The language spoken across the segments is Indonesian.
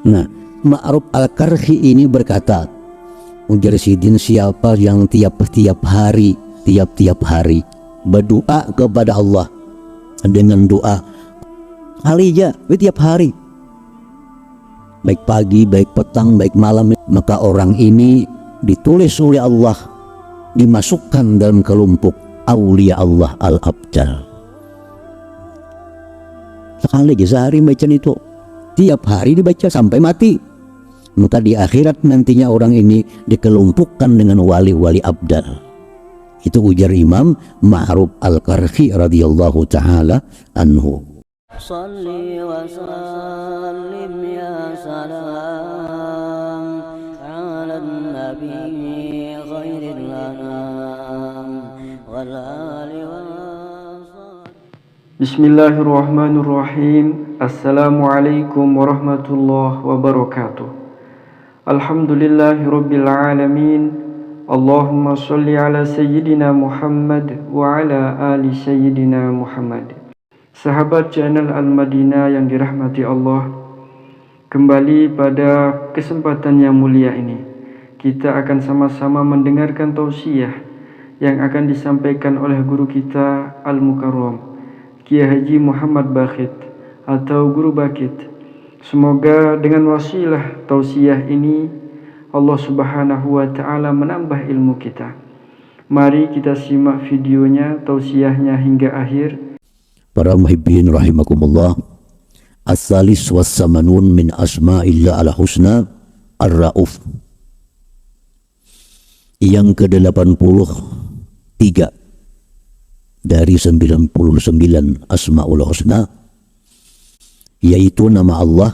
Nah, Ma'ruf Al-Karhi ini berkata, ujar Sidin, siapa yang tiap-tiap hari berdoa kepada Allah dengan doa halija tiap hari, baik pagi, baik petang, baik malam, maka orang ini ditulis oleh Allah, dimasukkan dalam kelompok aulia Allah al-abdal. Sekali lagi sehari baca itu, tiap hari dibaca sampai mati, maka di akhirat nantinya orang ini dikelompokkan dengan wali-wali abdal. Itu ujar Imam Ma'ruf Al-Karhi radhiyallahu taala anhu. Salli wa sallim ya salam ala nabi khairil anam wal ali wa Bismillahirrahmanirrahim. Assalamualaikum warahmatullahi wabarakatuh. Alhamdulillahirabbil alamin. Allahumma sholli ala sayyidina Muhammad wa ala ali sayyidina Muhammad. Sahabat channel Al-Madinah yang dirahmati Allah, kembali pada kesempatan yang mulia ini kita akan sama-sama mendengarkan tausiah yang akan disampaikan oleh guru kita Al-Mukarram Kiai Haji Muhammad Bakhit atau Guru Bakit. Semoga dengan wasilah tausiah ini Allah Subhanahu wa taala menambah ilmu kita. Mari kita simak videonya, tausiahnya hingga akhir. Para muhibbin rahimakumullah, as-salis was-samanun min asma'illah al-husna ar-rauf. Yang ke-83 dari 99 Asma'ul Husna, yaitu nama Allah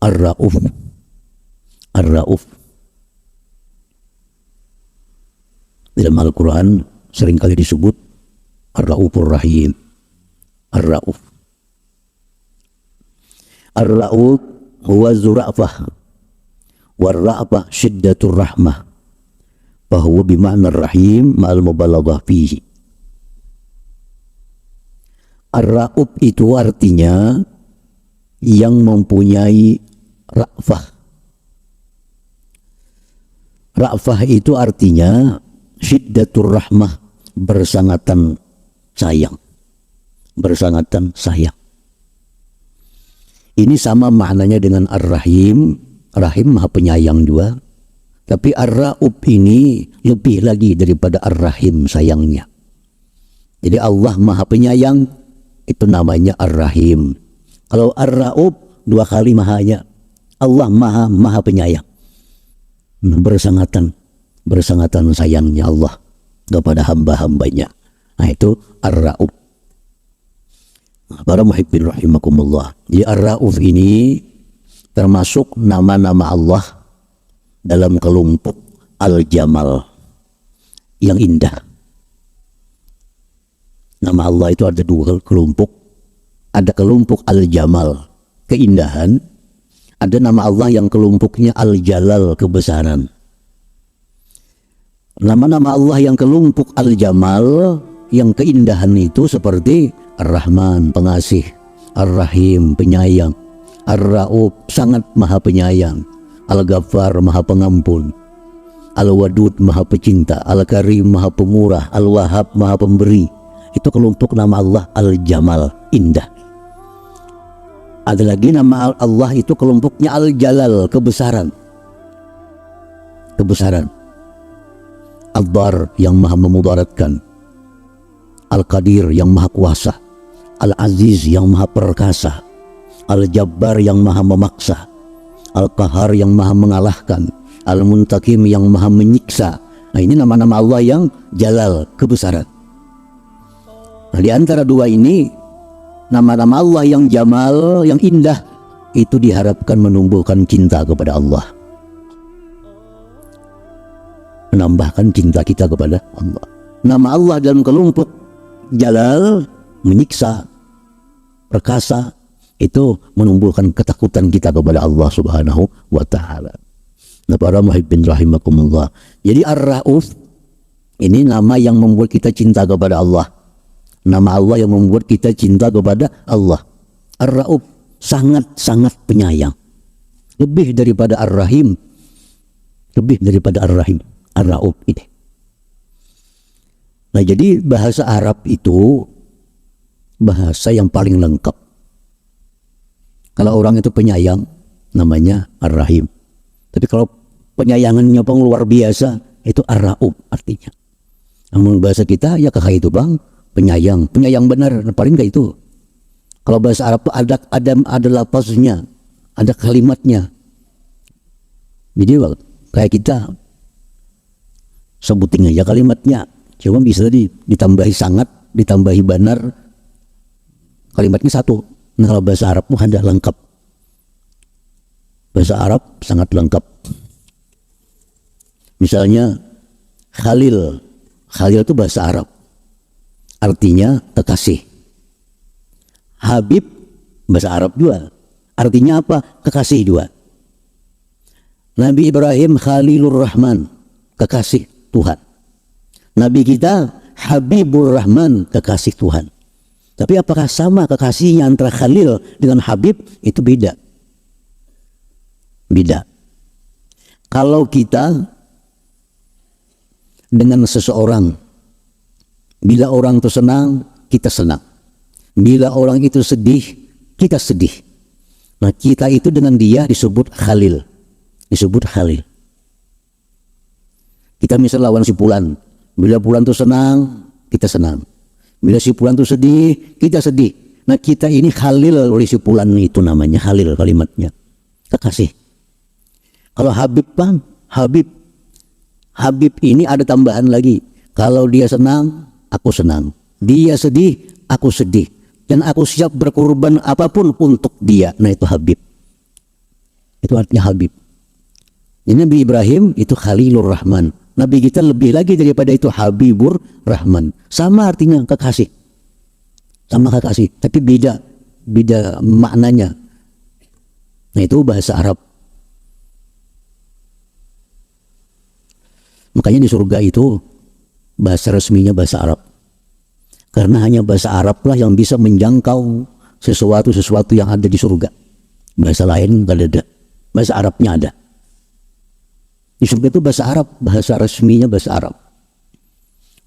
Ar-Rauf. Ar-Rauf dalam Al-Quran seringkali disebut Ar-Raufur Rahim. Ar-Rauf. Ar-Rauf huwa zura'fah war-ra'fah syiddatur rahmah, fahuwa bima'na ar-rahim ma'al mubalaghah fihi. Ar-Rauf itu artinya yang mempunyai ra'fah. Ra'fah itu artinya syiddatur rahmah, bersangatan sayang. Bersangatan sayang. Ini sama maknanya dengan Ar-Rahim. Rahim maha penyayang juga. Tapi Ar-Rauf ini lebih lagi daripada Ar-Rahim sayangnya. Jadi Allah maha penyayang, itu namanya Ar-Rahim. Kalau Ar-Rauf dua kali mahanya. Allah maha penyayang. Bersangatan sayangnya Allah kepada hamba-hambanya. Nah itu Ar-Rauf. Para muhibbin rahimakumullah. Jadi Ar-Rauf ini termasuk nama-nama Allah dalam kelompok Al-Jamal, yang indah. Nama Allah itu ada dua kelompok. Ada kelompok Al-Jamal, keindahan. Ada nama Allah yang kelompoknya Al-Jalal, kebesaran. Nama-nama Allah yang kelompok Al-Jamal, yang keindahan itu seperti Ar-Rahman, pengasih, Ar-Rahim, penyayang, Ar-Rauf, sangat maha penyayang, Al-Ghaffar, maha pengampun, Al-Wadud, maha pecinta, Al-Karim, maha pemurah, Al-Wahhab, maha pemberi. Itu kelompok nama Allah Al-Jamal, indah. Ada lagi nama Allah itu kelompoknya Al-Jalal, kebesaran. Kebesaran. Al-Dar, yang maha memudaratkan. Al-Qadir, yang maha kuasa. Al-Aziz, yang maha perkasa. Al-Jabbar, yang maha memaksa. Al-Qahar, yang maha mengalahkan. Al-Muntakim, yang maha menyiksa. Nah ini nama-nama Allah yang Jalal, kebesaran. Nah di antara dua ini, nama-nama Allah yang Jamal, yang indah, itu diharapkan menumbuhkan cinta kepada Allah. Menambahkan cinta kita kepada Allah. Nama Allah dalam kelompok Jalal, menyiksa, perkasa, itu menumbuhkan ketakutan kita kepada Allah Subhanahu wa ta'ala. Nah para muhibbin rahimakumullah. Jadi Ar-Rauf ini nama yang membuat kita cinta kepada Allah. Nama Allah yang membuat kita cinta kepada Allah. Ar-Rauf, sangat-sangat penyayang. Lebih daripada Ar-Rahim. Lebih daripada Ar-Rahim. Ar-Ra'ub ini. Nah, jadi bahasa Arab itu bahasa yang paling lengkap. Kalau orang itu penyayang, namanya Ar-Rahim. Tapi kalau penyayangannya bang luar biasa, itu Ar-Ra'ub artinya. Namun bahasa kita ya kakak itu bang, penyayang benar, paling kayak itu. Kalau bahasa Arab ada lafaznya, ada kalimatnya. Jadi kayak kita sebutin aja kalimatnya, cuma bisa ditambahi sangat, ditambahi benar, kalimatnya satu. Nah, kalau bahasa Arab ada lengkap. Bahasa Arab sangat lengkap. Misalnya Khalil. Khalil itu bahasa Arab. Artinya kekasih. Habib bahasa Arab juga. Artinya apa? Kekasih juga. Nabi Ibrahim Khalilur Rahman, kekasih Tuhan. Nabi kita Habibur Rahman, kekasih Tuhan. Tapi apakah sama kekasihnya antara Khalil dengan Habib? Itu beda. Beda. Kalau kita dengan seseorang, bila orang itu senang, kita senang. Bila orang itu sedih, kita sedih. Nah, kita itu dengan dia disebut Khalil. Disebut Khalil. Kita misal lawan si Fulan. Bila Fulan itu senang, kita senang. Bila si Fulan itu sedih, kita sedih. Nah, kita ini Khalil oleh si Fulan, itu namanya Khalil kalimatnya. Kekasih. Kalau Habib bang, Habib ini ada tambahan lagi. Kalau dia senang, aku senang. Dia sedih, aku sedih. Dan aku siap berkorban apapun untuk dia. Nah, itu Habib. Itu artinya Habib. Ini Nabi Ibrahim itu Khalilur Rahman. Nabi kita lebih lagi daripada itu, Habibur Rahman. Sama artinya kekasih. Sama kekasih, tapi beda maknanya. Nah, itu bahasa Arab. Makanya di surga itu bahasa resminya bahasa Arab. Karena hanya bahasa Arab lah yang bisa menjangkau sesuatu yang ada di surga. Bahasa lain nggak ada. Bahasa Arabnya ada. Di surga itu bahasa Arab, bahasa resminya bahasa Arab.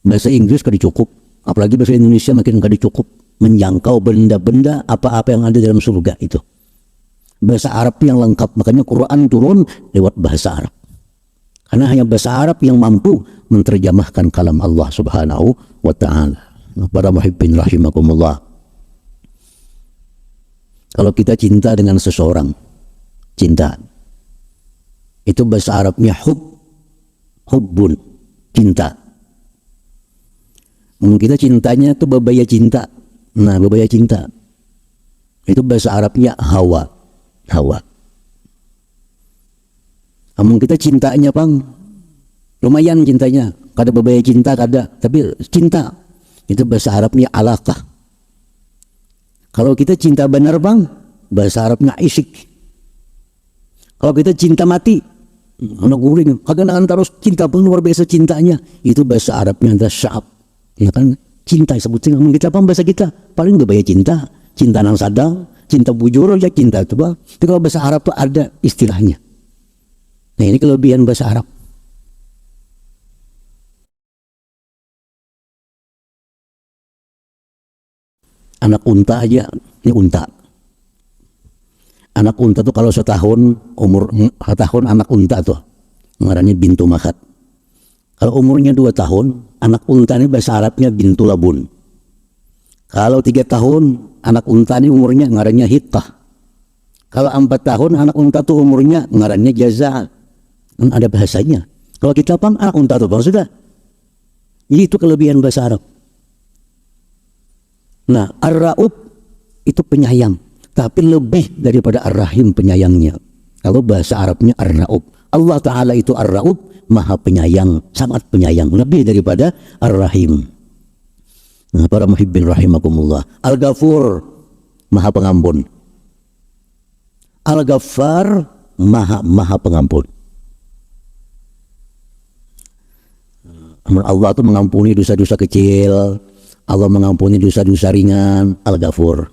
Bahasa Inggris gak cukup, apalagi bahasa Indonesia makin gak cukup menjangkau benda-benda apa-apa yang ada dalam surga itu. Bahasa Arab yang lengkap, makanya Quran turun lewat bahasa Arab. Karena hanya bahasa Arab yang mampu menerjemahkan kalam Allah Subhanahu wa ta'ala. Para muhibbin rahimakumullah. Kalau kita cinta dengan seseorang, cinta, itu bahasa Arabnya hubbun, cinta. Kita cintanya itu babaya cinta. Nah, babaya cinta itu bahasa Arabnya hawa. Namun kita cintanya bang, lumayan cintanya. Kada babaya cinta kada, tapi cinta itu bahasa Arabnya alaqah. Kalau kita cinta benar bang, bahasa Arabnya isyik. Kalau kita cinta mati, anak guring, kagak terus cinta bang, luar biasa cintanya. Itu bahasa Arabnya ada sya'ab. Ya kan, cinta sebutin ngomong kita bang, bahasa kita paling babaya cinta, cinta nang sadang, cinta bujur ya cinta itu bang. Tapi kalau bahasa Arab tuh ada istilahnya. Nah, ini kelebihan bahasa Arab. Anak unta aja, ini unta. Anak unta tuh kalau setahun, umur setahun anak unta tuh, ngarannya bintu makhat. Kalau umurnya 2 tahun, anak unta ini bahasa Arabnya bintu labun. Kalau 3 tahun, anak unta ini umurnya ngarannya hittah. Kalau 4 tahun, anak unta tuh umurnya ngarannya jaza. Kan ada bahasanya. Kalau kita pang anak unta tuh bang sudah. Jadi itu kelebihan bahasa Arab. Nah, Ar-Ra'ub itu penyayang, tapi lebih daripada Ar-Rahim penyayangnya. Kalau bahasa Arabnya Ar-Ra'ub. Allah Ta'ala itu Ar-Ra'ub, maha penyayang, sangat penyayang, lebih daripada Ar-Rahim. Nah, para muhibbin rahimakumullah. Al-Ghafur, maha pengampun. Al-Ghaffar, maha pengampun. Allah itu mengampuni dosa-dosa kecil, Allah mengampuni dosa-dosa ringan, Al-Ghafur.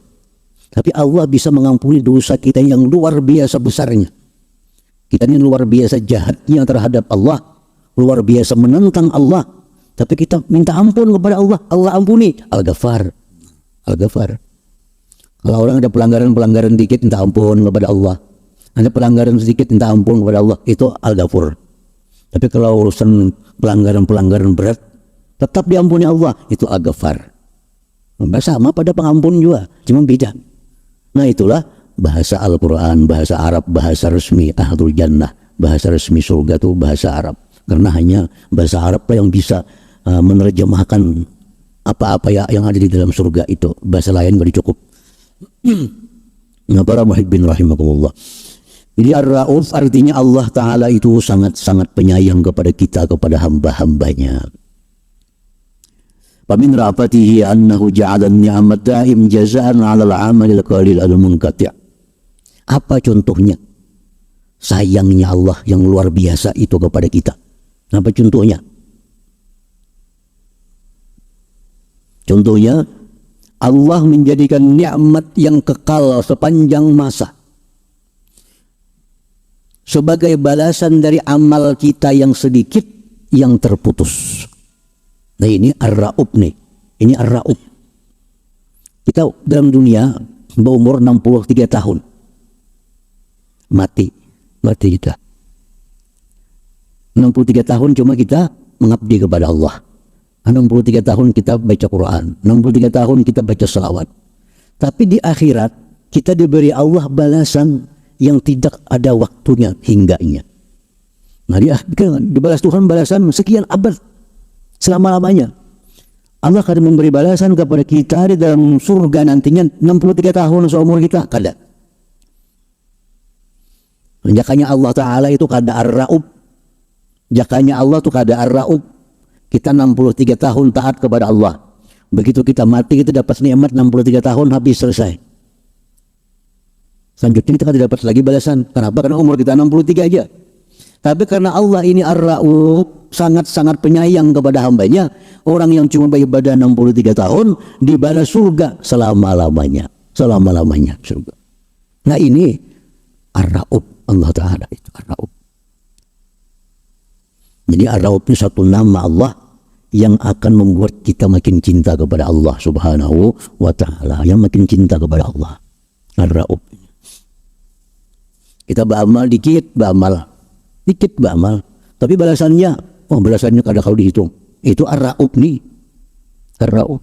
Tapi Allah bisa mengampuni dosa kita yang luar biasa besarnya. Kita ini luar biasa jahatnya terhadap Allah, luar biasa menentang Allah, tapi kita minta ampun kepada Allah. Allah ampuni. Al-Ghafar. Al-Ghafar. Kalau orang ada pelanggaran dikit, minta ampun kepada Allah. Ada pelanggaran sedikit, minta ampun kepada Allah. Itu Al-Ghafur. Tapi kalau urusan pelanggaran berat, tetap diampuni Allah. Itu Al-Ghafar. Sama pada pengampun juga, cuma beda. Nah itulah bahasa Al-Quran, bahasa Arab, bahasa resmi Ahlul Jannah, bahasa resmi surga itu bahasa Arab. Karena hanya bahasa Arab yang bisa menerjemahkan apa-apa yang ada di dalam surga itu. Bahasa lain gak cukup. Nah para muhibbin rahimakumullah. Jadi Ar-Ra'uf artinya Allah Ta'ala itu sangat-sangat penyayang kepada kita, kepada hamba-hambanya. Famin ra'afatihi annahu ja'ala ni'amat da'im jazaan 'ala al-'amalil qalil al-munqati'. Apa contohnya? Sayangnya Allah yang luar biasa itu kepada kita. Apa contohnya? Contohnya Allah menjadikan nikmat yang kekal sepanjang masa sebagai balasan dari amal kita yang sedikit yang terputus. Nah ini Ar-Ra'ub nih. Ini Ar-Ra'ub. Kita dalam dunia berumur 63 tahun. Mati kita. 63 tahun cuma kita mengabdi kepada Allah. 63 tahun kita baca Quran. 63 tahun kita baca salawat. Tapi di akhirat kita diberi Allah balasan yang tidak ada waktunya hingganya. Nah dibalas Tuhan balasan sekian abad selama-lamanya. Allah akan memberi balasan kepada kita di dalam surga nantinya 63 tahun seumur kita. Kada. Jakanya Allah Ta'ala itu kada Ar-Ra'ub. Jakanya Allah itu kada Ar-Ra'ub. Kita 63 tahun taat kepada Allah. Begitu kita mati kita dapat nikmat 63 tahun habis selesai. Selanjutnya kita tidak dapat lagi balasan. Kenapa? Karena umur kita 63 aja. Tapi karena Allah ini Ar-Ra'ub, sangat-sangat penyayang kepada hambanya, orang yang cuma beribadah 63 tahun dibalas surga selama-lamanya. Selama-lamanya surga. Nah ini Ar-Ra'ub. Allah Ta'ala itu Ar-Ra'ub. Jadi Ar-Ra'ub itu satu nama Allah yang akan membuat kita makin cinta kepada Allah Subhanahu wa Ta'ala, yang makin cinta kepada Allah. Ar-Ra'ub. Kita beramal dikit, beramal, tapi balasannya kada kalau dihitung. Itu Ar-Ra'ub nih. Ar-Ra'ub.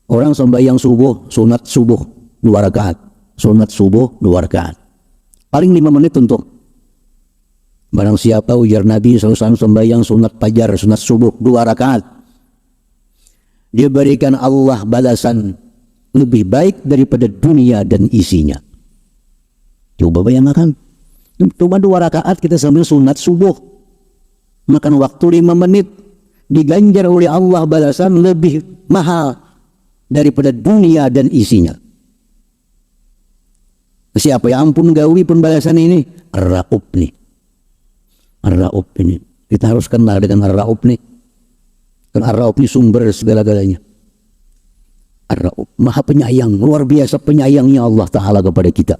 Orang sembahyang subuh, sunat subuh 2 rakaat. Sunat subuh 2 rakaat. Paling 5 menit untuk. Barang siapa ujar Nabi SAW sembahyang sunat fajar, sunat subuh 2 rakaat. Dia berikan Allah balasan lebih baik daripada dunia dan isinya. Coba bayangkan. Cuma 2 rakaat kita sambil sunat subuh. Makan waktu 5 menit. Diganjar oleh Allah balasan lebih mahal daripada dunia dan isinya. Siapa yang ampun gawi pun balasan ini? Ar-Ra'ub nih. Ar-Ra'ub ini. Kita harus kenal dengan Ar-Ra'ub nih. Karena Ar-Ra'ub ini sumber segala-galanya. Ar-Ra'ub. Maha penyayang. Luar biasa penyayangnya Allah Ta'ala kepada kita.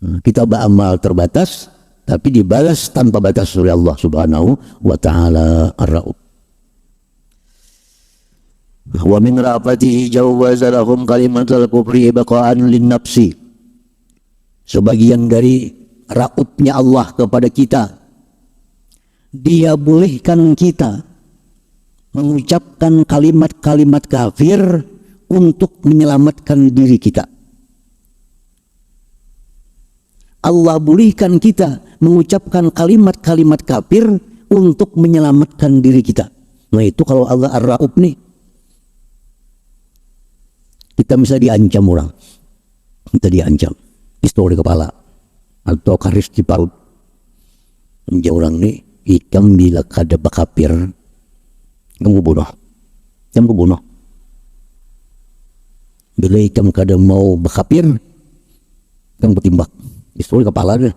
Kita beramal terbatas, tapi dibalas tanpa batas oleh Allah Subhanahu wa Ta'ala. Ar-Ra'ub. Wa min ra'afatihi jawwaza lahum kalimatal kufri baqa'an lin nafsi. Sebagian dari Ra'ubnya Allah kepada kita, Dia bolehkan kita mengucapkan kalimat-kalimat kafir untuk menyelamatkan diri kita. Allah bolehkan kita mengucapkan kalimat-kalimat kafir untuk menyelamatkan diri kita. Nah itu kalau Allah Ar-Ra'ub nih. Kita bisa diancam orang. Kita diancam. Pistol di kepala. Atau karis di parut. Menjauh orang nih. Ikam bila kada bakapir. Kamu bunuh. Kamu bunuh. Bila ikam kada mau bakapir. Kamu timbak. Pistol di kepala dia.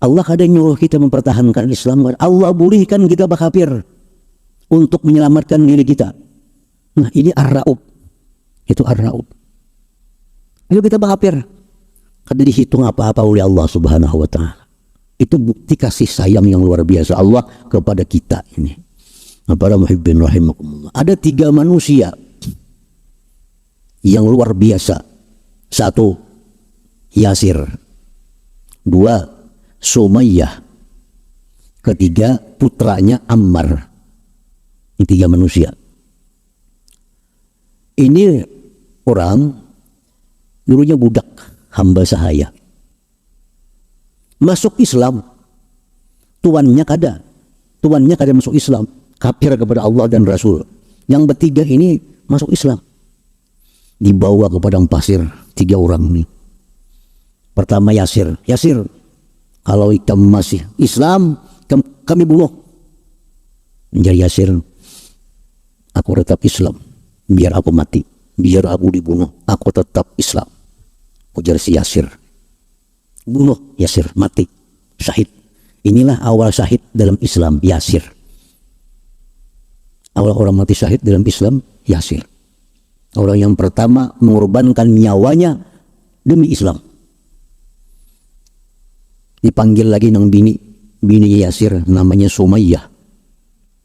Allah ada nyuruh kita mempertahankan Islam. Allah bolehkan kita bakapir untuk menyelamatkan diri kita. Nah ini Ar-Ra'ub. Itu Ar-Ra'ub. Ayo kita bakapir. Kada dihitung apa-apa oleh Allah Subhanahu wa taala. Itu bukti kasih sayang yang luar biasa Allah kepada kita ini. Para muhibbin rahimakumullah. Ada 3 manusia yang luar biasa. 1, Yasir. 2, Sumayyah. 3, putranya Ammar. Ini 3 manusia. Ini orang dulunya budak, hamba sahaya. Masuk Islam, tuannya kada masuk Islam, kafir kepada Allah dan Rasul. Yang bertiga ini masuk Islam, dibawa ke padang pasir 3 orang ini. Pertama Yasir, kalau kamu masih Islam, kami bunuh. Menjadi Yasir, aku tetap Islam, biar aku mati, biar aku dibunuh, aku tetap Islam. Ujar si Yasir. Bunuh Yasir, mati, syahid. Inilah awal syahid dalam Islam, Yasir. Awal orang mati syahid dalam Islam, Yasir. Orang yang pertama mengorbankan nyawanya demi Islam. Dipanggil lagi nang bini Yasir, namanya Sumayyah.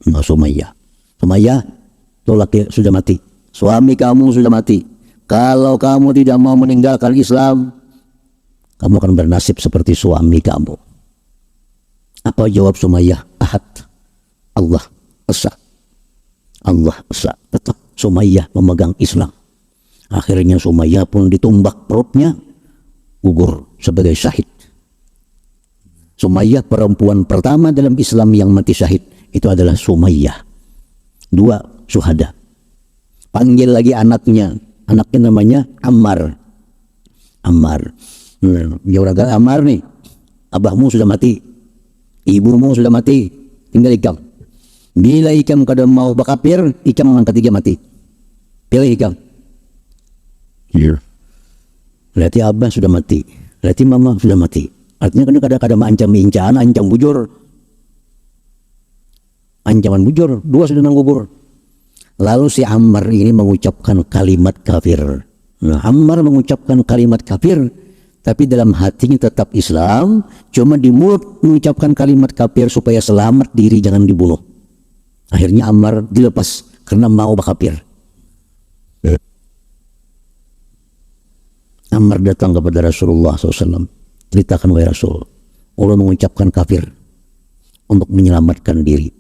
Nah, Sumayyah, itu laki sudah mati. Suami kamu sudah mati. Kalau kamu tidak mau meninggalkan Islam, kamu akan bernasib seperti suami kamu. Apa jawab Sumayyah? Ahad, Allah Esa. Tetap Sumayyah memegang Islam. Akhirnya Sumayyah pun ditumbak perutnya, gugur sebagai syahid. Sumayyah perempuan pertama dalam Islam yang mati syahid. Itu adalah Sumayyah. 2 syuhada. Panggil lagi anaknya namanya Ammar. Jawab Ammar nih, abahmu sudah mati, ibumu sudah mati, tinggal ikam. Bila ikam kada mau bakapir, ikam yang ketiga mati. Pilih ikam. Berarti abah sudah mati, berarti mama sudah mati. Artinya kan kada ancam incaan, ancam bujur. Ancaman bujur, 2 sudah gugur. Lalu si Ammar ini mengucapkan kalimat kafir. Nah, Ammar mengucapkan kalimat kafir, tapi dalam hatinya tetap Islam, cuma di mulut mengucapkan kalimat kafir supaya selamat diri jangan dibunuh. Akhirnya Ammar dilepas karena mau bakafir. Ammar datang kepada Rasulullah SAW, ceritakan wahai Rasul, Allah mengucapkan kafir untuk menyelamatkan diri.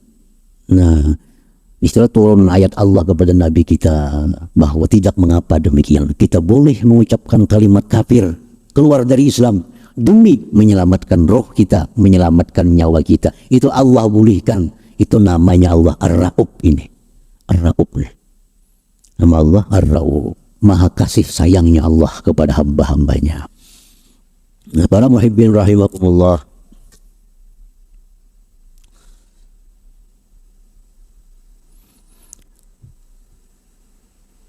Nah, istilah turun ayat Allah kepada Nabi kita bahwa tidak mengapa demikian. Kita boleh mengucapkan kalimat kafir, keluar dari Islam demi menyelamatkan roh kita, menyelamatkan nyawa kita. Itu Allah bolehkan. Itu namanya Allah Ar-Ra'ub ini. Ar-Ra'ub nih. Nama Allah Ar-Ra'ub. Maha kasih sayangnya Allah kepada hamba-hambanya. Nah, para muhibbin rahimakumullah.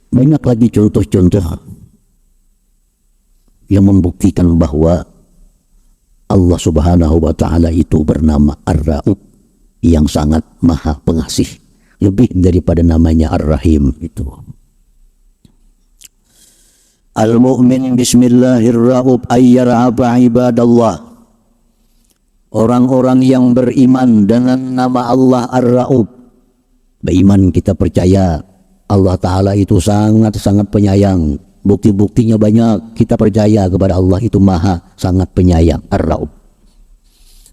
Banyak lagi contoh-contoh yang membuktikan bahwa Allah Subhanahu wa taala itu bernama Ar-Ra'ub, yang sangat maha pengasih, lebih daripada namanya Ar-Rahim itu. Al-mu'min bismillahirrahmanirrahim ayyara'aba ibadallah. Orang-orang yang beriman dengan nama Allah Ar-Ra'ub, beriman kita percaya Allah Ta'ala itu sangat-sangat penyayang. Bukti-buktinya banyak. Kita percaya kepada Allah itu maha sangat penyayang, Ar-Ra'ub.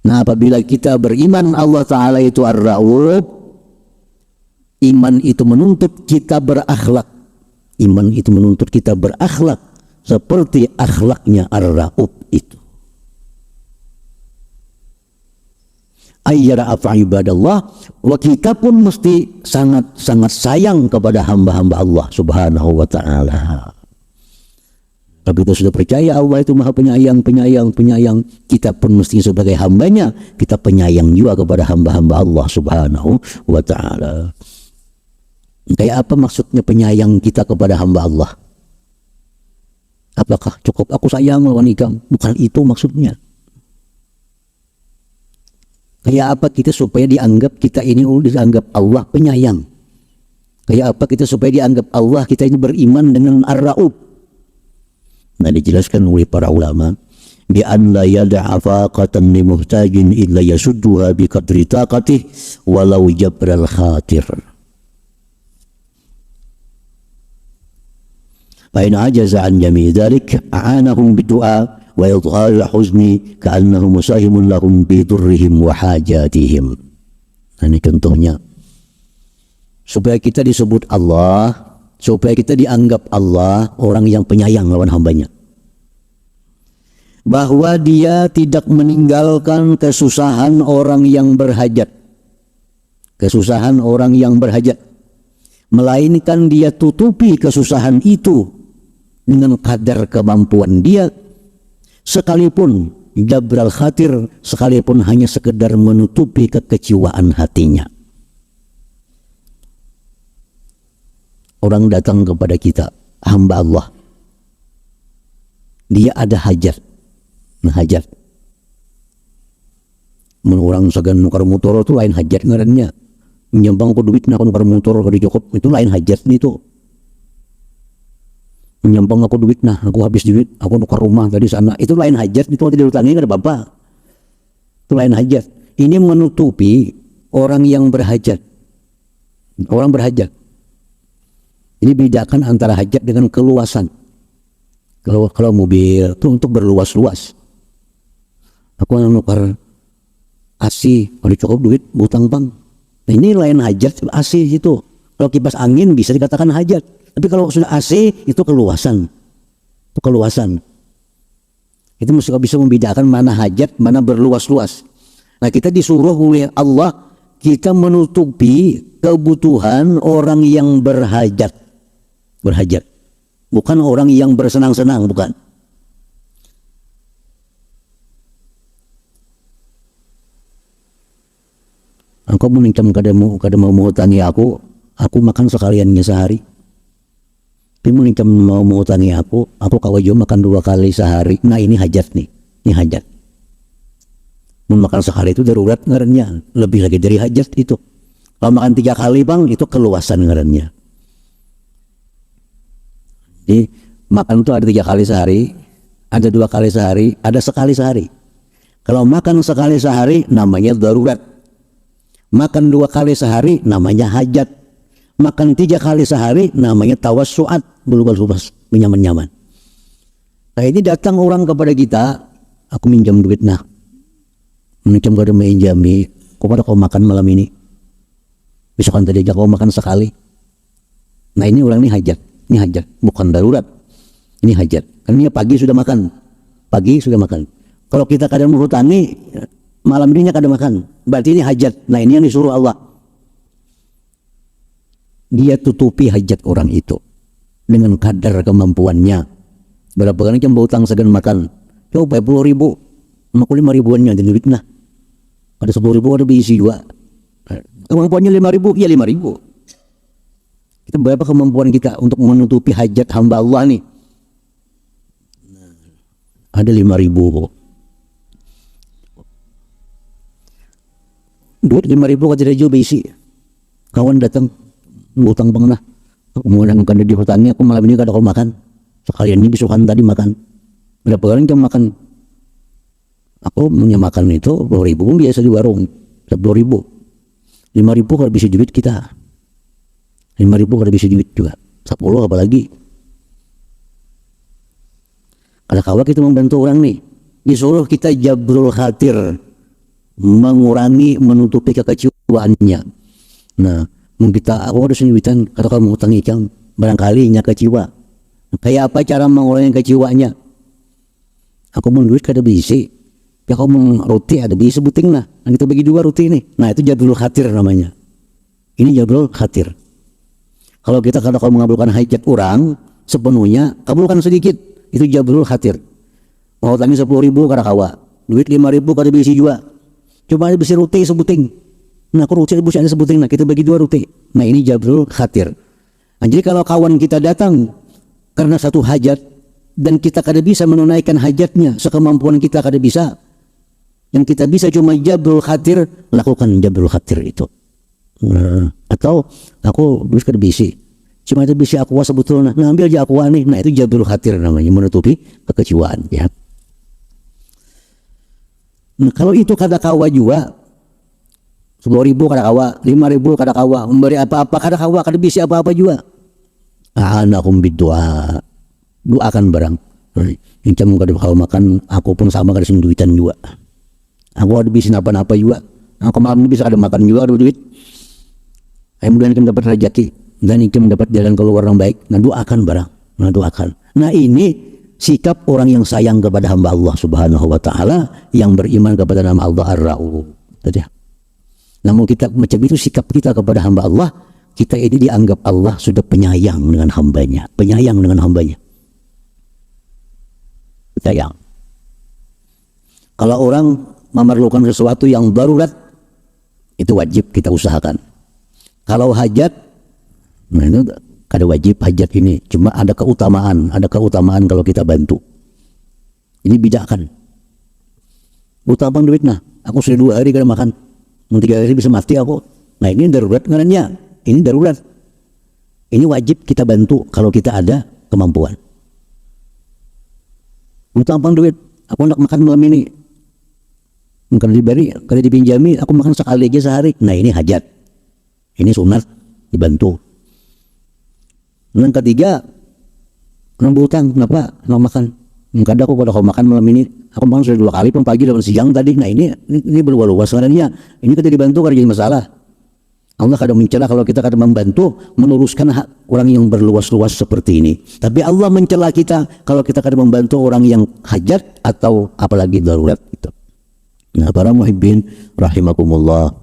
Nah, apabila kita beriman Allah Ta'ala itu Ar-Ra'ub, iman itu menuntut kita berakhlak. Iman itu menuntut kita berakhlak seperti akhlaknya Ar-Ra'ub itu. Ayyara afa ibadallah, wa kita pun mesti sangat-sangat sayang kepada hamba-hamba Allah Subhanahu wa taala. Kalau kita sudah percaya Allah itu maha penyayang, kita pun mesti sebagai hambanya, kita penyayang juga kepada hamba-hamba Allah Subhanahu wa taala. Kayak apa maksudnya penyayang kita kepada hamba Allah? Apakah cukup aku sayang lawan ikam? Bukan itu maksudnya. Kayak apa kita supaya dianggap kita ini dianggap Allah penyayang? Kayak apa kita supaya dianggap Allah kita ini beriman dengan Ar-Ra'ub? Nah, dijelaskan oleh para ulama, بأن لا يدع فاقة لمحتاج إلا يسدها بقدر طاقته ولو جبر الخاطر. فإن عجز عن جميع ذلك أعانهم بالدعاء وإظهار الحزن كأنه مساهم لهم بضرهم وحاجاتهم. Ini contohnya. Supaya kita disebut Allah, supaya kita dianggap Allah orang yang penyayang lawan hambanya. Bahwa dia tidak meninggalkan kesusahan orang yang berhajat. Kesusahan orang yang berhajat. Melainkan dia tutupi kesusahan itu dengan kadar kemampuan dia. Sekalipun jabral khatir, sekalipun hanya sekedar menutupi kekecewaan hatinya. Orang datang kepada kita, hamba Allah. Dia ada hajat. Hajat. Mun orang sagan nukar motor itu lain hajat ngarannya. Menyambang ku duit nak nukar motor kalau cukup itu lain hajat itu. Menyambang aku duit nah aku habis duit aku nukar rumah tadi sana itu lain hajat itu tidak diutangi ada bapak. Itu lain hajat. Ini menutupi orang yang berhajat. Orang berhajat. Ini bedakan antara hajat dengan keluasan. Kalau mobil itu untuk berluas-luas. Aku nukar AC, kalau cukup duit butang bang. Nah ini lain hajat AC itu. Kalau kipas angin bisa dikatakan hajat. Tapi kalau sudah AC itu keluasan. Itu keluasan. Itu mesti bisa membedakan mana hajat, mana berluas-luas. Nah kita disuruh oleh Allah kita menutupi kebutuhan orang yang berhajat. Berhajat. Bukan orang yang bersenang-senang, bukan. Engkau menincam kada mau mengutangi aku makan sekaliannya sehari. Tapi menincam mau mengutangi aku kawajo makan 2 kali sehari. Nah ini hajat nih, ini hajat. Mau makan sekali itu darurat ngarannya, lebih lagi dari hajat itu. Kalau makan 3 kali bang, itu keluasan ngarannya. Jadi makan itu ada 3 kali sehari, ada 2 kali sehari, ada sekali sehari. Kalau makan sekali sehari namanya darurat. Makan 2 kali sehari namanya hajat. Makan 3 kali sehari namanya tawassuat, berubah-ubah, menyaman-nyaman. Nah ini datang orang kepada kita, aku minjam duit nah. Minjam kada minjami, kok pada kau makan malam ini? Besokan tadi aja kau makan sekali. Nah ini orang ini hajat. Ini hajat, bukan darurat. Ini hajat. Karena pagi sudah makan. Pagi sudah makan. Kalau kita kadang menghutani, malam ini kadang makan. Berarti ini hajat. Nah ini yang disuruh Allah. Dia tutupi hajat orang itu. Dengan kadar kemampuannya. Berapa kali jam utang segan makan. Coba 10 ribu. Aku 5 ribuannya di duit nah. Ada 10 ribu ada diisi juga. Kemampuannya 5 ribu, ya 5 ribu. Kita berapa kemampuan kita untuk menutupi hajat hamba Allah nih? Ada 5 ribu. Duit 5 ribu kata dia isi. Kawan datang ngutang bang nah. Kemudian kan di hutannya aku malam ini kada kau makan. Sekalian ini besokan tadi makan. Berapa kali jam makan? Aku punya makan itu 10 ribu biasa di warung. 10 ribu. 5 ribu kalau bisa duit kita. 5 ribu kada bisa duit juga. 10 apalagi. Kalau kawan kita membantu orang nih, disuruh kita jabrul khatir, mengurangi, menutupi kekecewaannya. Nah, kita aku harus nyuitan kalau kamu utang ikan, barangkali nya kecewa. Kayak apa cara mengurangi kecewanya? Aku mau duit kada bisa. Ya kamu roti ada bisa buting lah. Nah, kita bagi 2 roti nih. Nah itu jabrul khatir namanya. Ini jabrul khatir. Kalau kita kalau mengabulkan hajat orang sepenuhnya, kabulkan sedikit. Itu jabrul khatir. Mau utangi 10 ribu kada kawa. Duit 5 ribu kada bisa juga. Coba ada bisa roti sebuting. Nah aku roti bisa ada sebuting. Nah kita bagi 2 roti. Nah ini jabrul khatir. Nah, jadi kalau kawan kita datang karena satu hajat dan kita kada bisa menunaikan hajatnya, sekemampuan kita kada bisa, yang kita bisa cuma jabrul khatir, lakukan jabrul khatir itu. Atau aku duit kada bisa, cuma itu bisa aku sebetulnya, nah ambil aja aku nih. Nah itu jabrul khatir namanya, menutupi kekecewaan ya. Nah, kalau itu kada kawa juga 10.000 kada kawa, 5.000 kada kawa, memberi apa-apa kada kawa, kada bisa apa-apa juga. Anakum bidua, doakan barang. Incam kada kawa makan, aku pun sama kada sing duitan juga. Aku ada bisa apa-apa juga. Aku malam ini bisa ada makan juga, ada duit. Mudah-mudahan kita dapat rezeki dan kita mendapat jalan keluar yang baik. Nah, doakan barang. Nah, doakan. Nah, ini sikap orang yang sayang kepada hamba Allah Subhanahu wa taala, yang beriman kepada nama Allah Ar-Ra'uf. Tadi. Namun kita macam itu sikap kita kepada hamba Allah, kita ini dianggap Allah sudah penyayang dengan hambanya, penyayang dengan hambanya. Sayang. Kalau orang memerlukan sesuatu yang darurat, itu wajib kita usahakan. Kalau hajat, nah itu kada wajib hajat ini, cuma ada keutamaan kalau kita bantu. Ini bijakan. Utama duit nah, aku sudah 2 hari kada makan, 3 hari bisa mati aku. Nah ini darurat ngarannya, ini darurat. Ini wajib kita bantu kalau kita ada kemampuan. Utama duit, aku nak makan malam ini, kada diberi, kada dipinjami, aku makan sekali aja sehari. Nah ini hajat, ini sunat dibantu. Yang ketiga, orang berhutang, kenapa? Nak makan. Kadang aku kalau makan malam ini, aku makan sudah 2 kali, pun pagi dan siang tadi. Nah ini berluas sebenarnya. Ini kita dibantu karena jadi masalah. Allah kadang mencela kalau kita kadang membantu meluruskan hak orang yang berluas-luas seperti ini. Tapi Allah mencela kita kalau kita kadang membantu orang yang hajat atau apalagi darurat. Gitu. Nah para muhibbin rahimakumullah.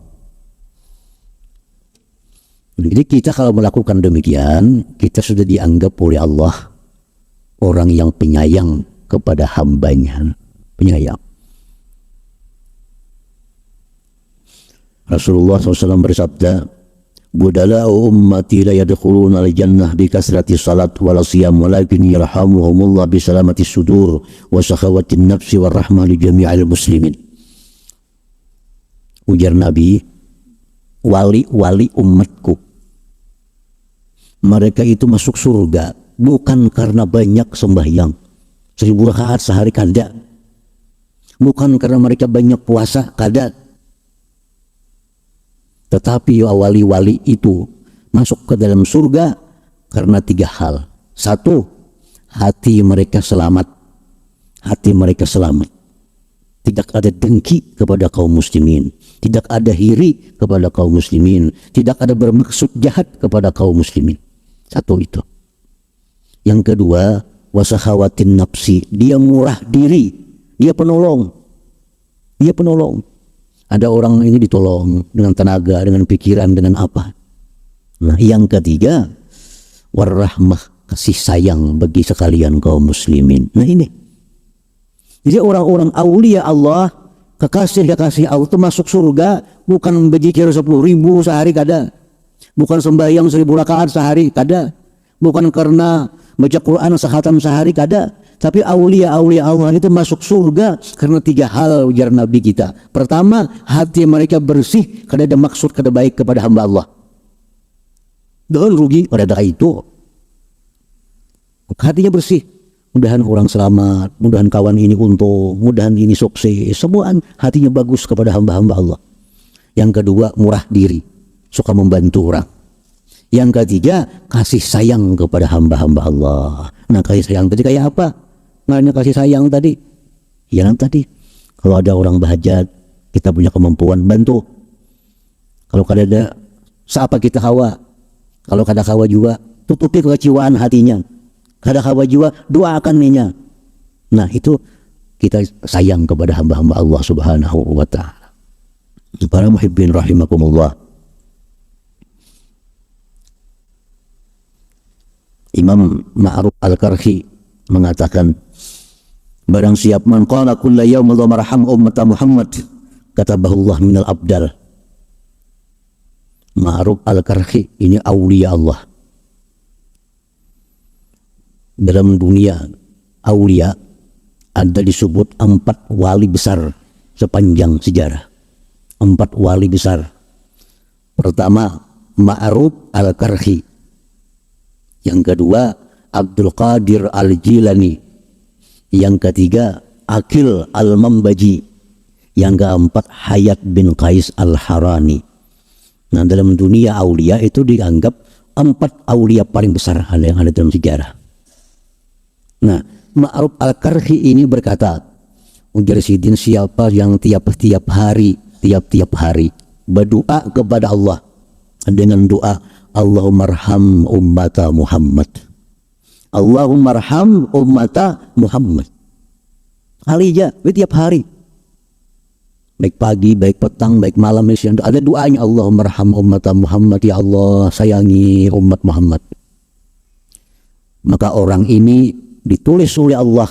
Jadi kita kalau melakukan demikian, kita sudah dianggap oleh Allah orang yang penyayang kepada hambanya, penyayang. Rasulullah SAW bersabda, "Budala'u ummati la yadkhuluna al-jannah bi kasrati salat wala siyam walakin yarhamuhumullah bi salamati sudur wa sakhawati nafsi wa rahmah li jami'il muslimin." Ujar Nabi, wali-wali umatku, mereka itu masuk surga bukan karena banyak sembahyang 1000 rakaat sehari, kada. Bukan karena mereka banyak puasa, kada. Tetapi wali-wali itu masuk ke dalam surga karena 3 hal. 1, hati mereka selamat. Hati mereka selamat. Tidak ada dengki kepada kaum muslimin, tidak ada iri kepada kaum muslimin, tidak ada bermaksud jahat kepada kaum muslimin. 1 itu. Yang kedua, wasakhawatin nafsi, dia murah diri, dia penolong. Dia penolong. Ada orang ini ditolong dengan tenaga, dengan pikiran, dengan apa. Nah, yang ketiga, warahmah, kasih sayang bagi sekalian kaum muslimin. Nah ini. Jadi orang-orang aulia Allah, kekasih-kekasih Allah itu masuk surga bukan berzikir 10.000 sehari, kada. Bukan sembahyang 1000 rakaat sehari, kada. Bukan karena baca Quran sehatam sehari, kada. Tapi aulia-aulia Allah itu masuk surga karena 3 hal, ujar Nabi kita. Pertama, hati mereka bersih, kada ada maksud kada baik kepada hamba Allah. Dan rugi pada itu. Hatinya bersih. Mudahan orang selamat, mudahan kawan ini untung, mudahan ini sukses. Semua hatinya bagus kepada hamba-hamba Allah. Yang kedua, murah diri, suka membantu orang. Yang ketiga, kasih sayang kepada hamba-hamba Allah. Nah, kasih sayang tadi kayak apa? Ngaranya kasih sayang tadi? Yang tadi, kalau ada orang bahajat, kita punya kemampuan, bantu. Kalau kada ada, siapa kita kawa? Kalau kada kawa juga, tutupi kekecewaan hatinya. Kada kawa juga, doakan ninya. Nah itu kita sayang kepada hamba-hamba Allah Subhanahu wa ta'ala. Para muhibbin rahimakumullah. Imam Ma'ruf Al-Karhi mengatakan, barang siap man qala kulla yawm Allahumma arham ummata Muhammad katabahullah minal abdal. Ma'ruf Al-Karhi ini aulia Allah. Dalam dunia aulia ada disebut 4 wali besar sepanjang sejarah. 4 wali besar. Pertama, Ma'ruf Al-Karhi. Yang kedua, Abdul Qadir Al-Jilani. Yang ketiga, Aqil Al-Mambaji. Yang keempat Hayat bin Qais Al-Harani. Nah, dalam dunia aulia itu dianggap 4 aulia paling besar yang ada dalam sejarah. Nah, Ma'ruf Al-Karhi ini berkata, ujar Sidin, siapa yang tiap-tiap hari berdoa kepada Allah dengan doa Allahumma arham ummata Muhammad, Allahumma arham ummata Muhammad, Alija, tiap hari, baik pagi, baik petang, baik malam, ada doanya Allahumma arham ummata Muhammad, ya Allah sayangi umat Muhammad. Maka orang ini ditulis oleh Allah,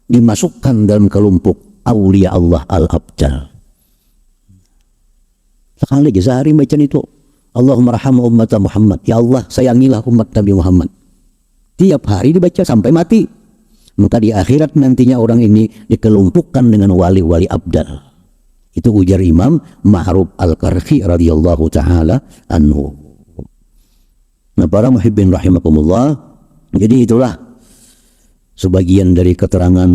dimasukkan dalam kelompok aulia Allah al-abjal. Sekali lagi sehari baca itu Allahumma arham ummata Muhammad, ya Allah sayangilah umat Nabi Muhammad. Tiap hari dibaca sampai mati. Maka di akhirat nantinya orang ini dikelompokkan dengan wali-wali abdal. Itu ujar Imam Ma'ruf Al-Karhi radhiyallahu taala anhu. Nah, para muhibbin rahimakumullah, jadi itulah sebagian dari keterangan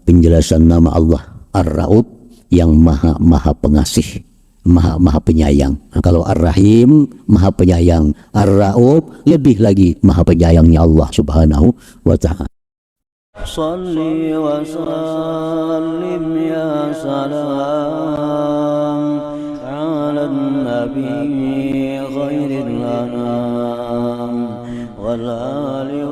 penjelasan nama Allah Ar-Raub yang maha pengasih, maha penyayang. Nah, kalau Ar-Rahim maha penyayang, Ar-Raub lebih lagi maha penyayangnya Allah Subhanahu wa taala. Shalli wa sallim ya salam ala nabi khairil anam wal ali